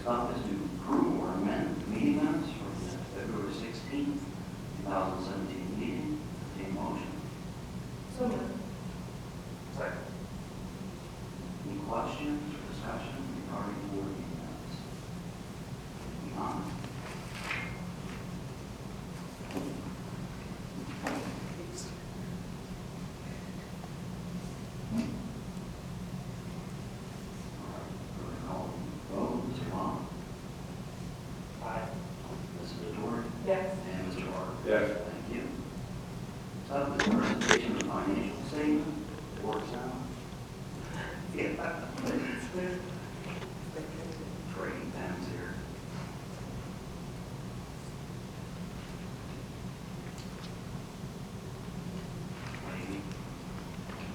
up is to approve or amend the meeting minutes from the February 16th, 2017 meeting. Take motion. So moved. Second. Any questions or discussion regarding board meeting minutes? Moving on. Yes. And Mr. Barber? Yes. Thank you. So, the presentation of the financial statement, works out. Yeah. Trading pens here. Maybe.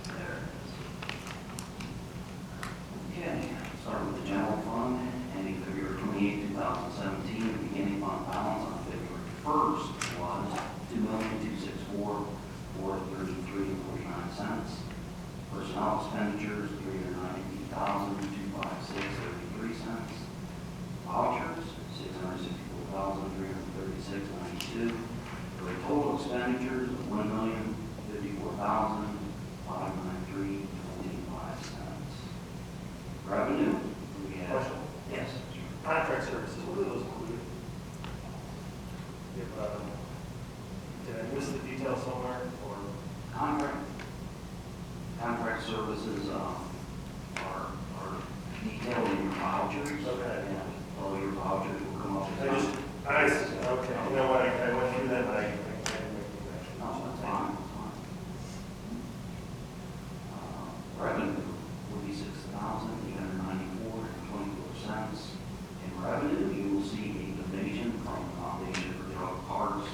There it is. Okay, start with the general fund, ending February 28, 2017, the beginning fund balance on February 1st was $2,264,433.49. Personnel expenditures, $398,256.33. Vouchers, $664,336.92. For a total expenditures of $1,054,593.25. Revenue, we have. Question. Yes. Contract services, what are those included? If, did I miss the detail somewhere, or? Contract services are detailed in your vouchers. Okay. And all your vouchers will come up I as. see, okay, you know what, I went through that, but I didn't make the connection. No, that's fine, that's fine. Revenue will be $6,894.24. In revenue, you will see a donation from the Foundation for Drug Parts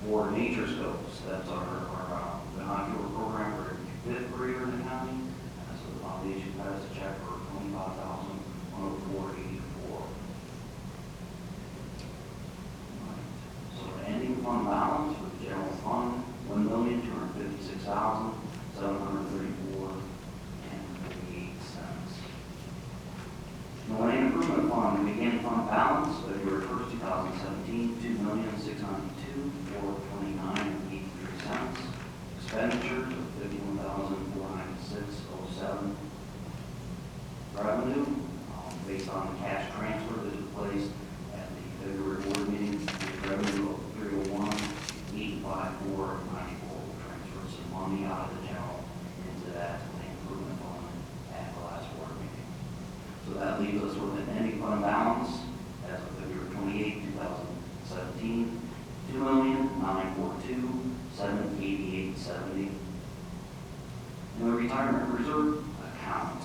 for Nature Scopes. That's our binocular program for fifth grader in the county. And so the foundation has a check for $25,104.84. So the ending fund balance for the general fund, $1,256,734.48. The land improvement fund, the beginning fund balance, February 1st, 2017, $2,692,429.83. Expenditures of $51,496.07. Revenue, based on the cash transfer that took place at the February board meeting, the revenue of $301,854.94. We'll transfer some money out of the general into that land improvement fund at the last board meeting. So that leaves us with an ending fund balance as of February 28, 2017, $2,942,788.70. In the retirement reserve account,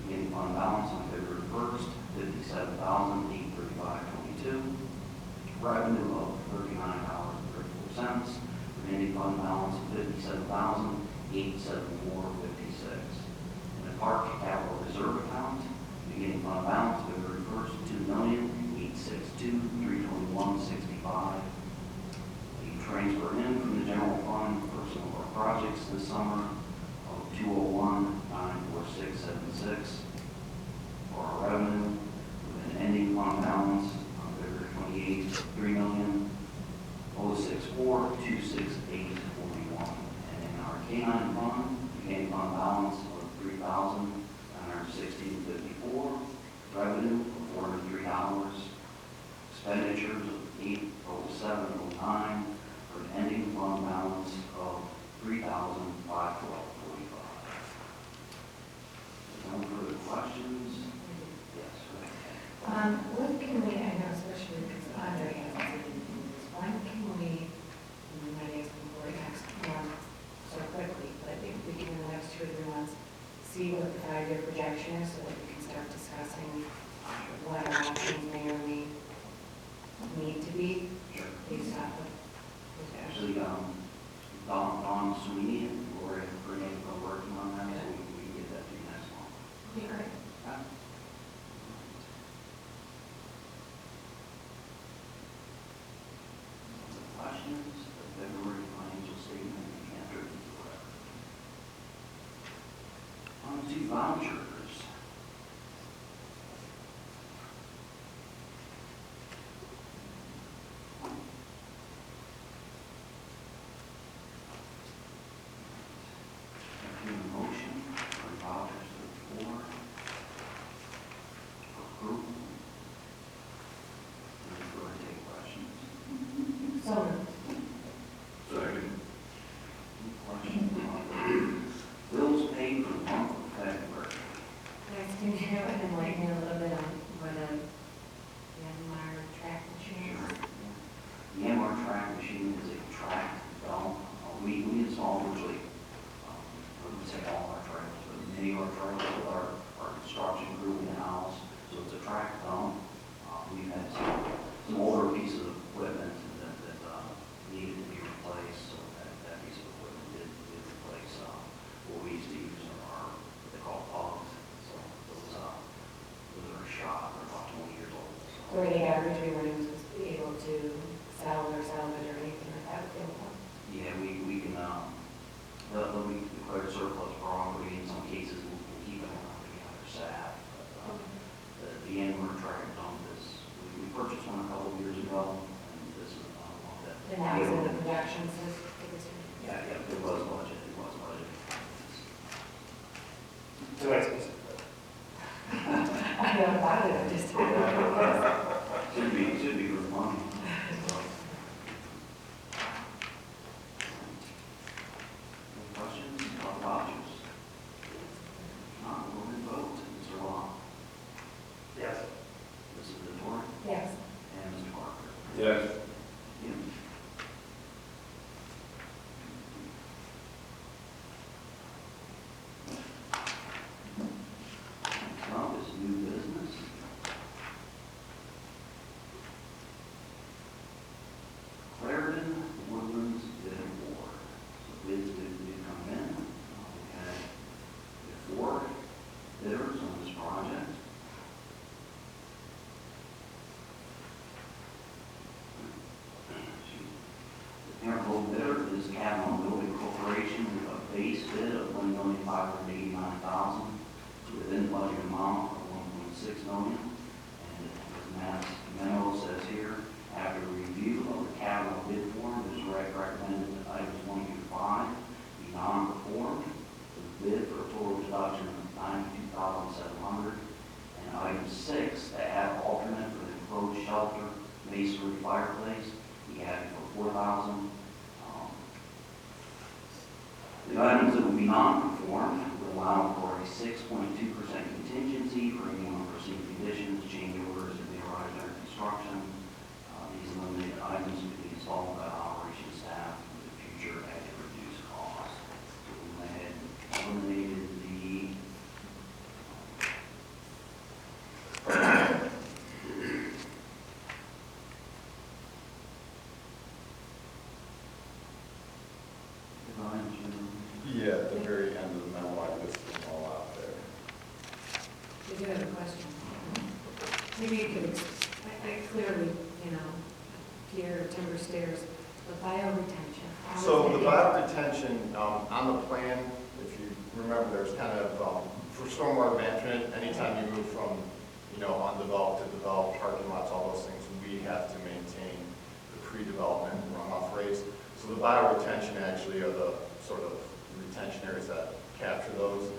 beginning fund balance on February 1st, $57,835.22. Revenue of $39.34. Remaining fund balance of $57,874.56. In the park capital reserve account, beginning fund balance February 1st, $2,862,321.65. The transfer in from the general fund for some of our projects this summer of $201,946.76. For our revenue, with an ending fund balance on February 28th, $3,064,268.41. And in our canine fund, beginning fund balance of $3,916.54. Revenue of $403. Expenditures of $807.09 for an ending fund balance of $3,512.45. No further questions? Yes, go ahead. When can we, I know especially because Andre hasn't seen this, when can we, my next before next month so quickly, but if we can in the next 2 or 3 months, see what the 5-year projection is so that we can start discussing what our options may or may need to be Sure. based off of. Actually, Don Sweeney and Gloria Burnett are working on that, so we can get that to you next month. Okay, great. Questions? The February financial statement and entered into the record. On to vouchers. where they got originally where he was able to sell or salvage or anything like that with the old one. Yeah, we can, we declare surplus property, in some cases, we'll keep it around to be under staff. The end we're trying to dump is, we purchased one a couple of years ago, and this is one that. And that was in the production system. Yeah, it was budget, it was budget. It's a nice piece of I know about it, I just didn't know. Should be good money. Any questions about vouchers? Not, we'll vote. Mr. Long, Yes. Mrs. Vittori, Yes. and Mr. Parker. Yes. Kim? Now is new business. Clarendon Woodlands bid award. So bids did come in. We had 4 bidders on this project. The parent low bidder is Capital Building Corporation with a base bid of $1,589,000 within budget amount of $1.6 million. And as Matt's memo says here, after review of the capital bid form, it is recommended that items 1 through 5 be non-performed. The bid for a total reduction of $92,700. And item 6, to add alternate for the enclosed shelter masonry fireplace, we added for $4,000. The items that will be non-conformed will allow for a 6.2% contingency for any unforeseen conditions, change orders, and realized under construction. These eliminated items could be installed by operations staff in the future at a reduced cost. So we went ahead and eliminated the Yeah, at the very end of the memo, I listed them all out there. Did you have a question? Maybe you could, I clearly, you know, pier, timber stairs, the bioretention. how is So that the bioretention, on the plan, if you remember, there's kind of, for stormwater management, anytime you move from, undeveloped to developed parking lots, all those things, we have to maintain the pre-development runoff rates. So the bioretention actually are the sort of retention areas that capture those.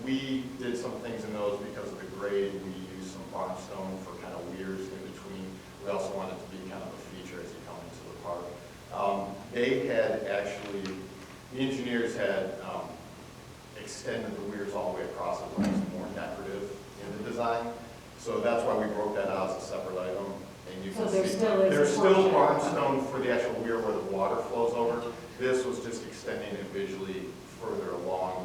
We did some things in those because of the grade. We used some barnstone for kind of weirs in between. We also wanted to be kind of a feature as you come into the park. They had actually, the engineers had extended the weirs all the way across it, where it's more decorative in the design. So that's why we broke that out as a separate item. And you So can there see, still is a there's still portion. barnstone for the actual weir where the water flows over. This was just extending it visually further along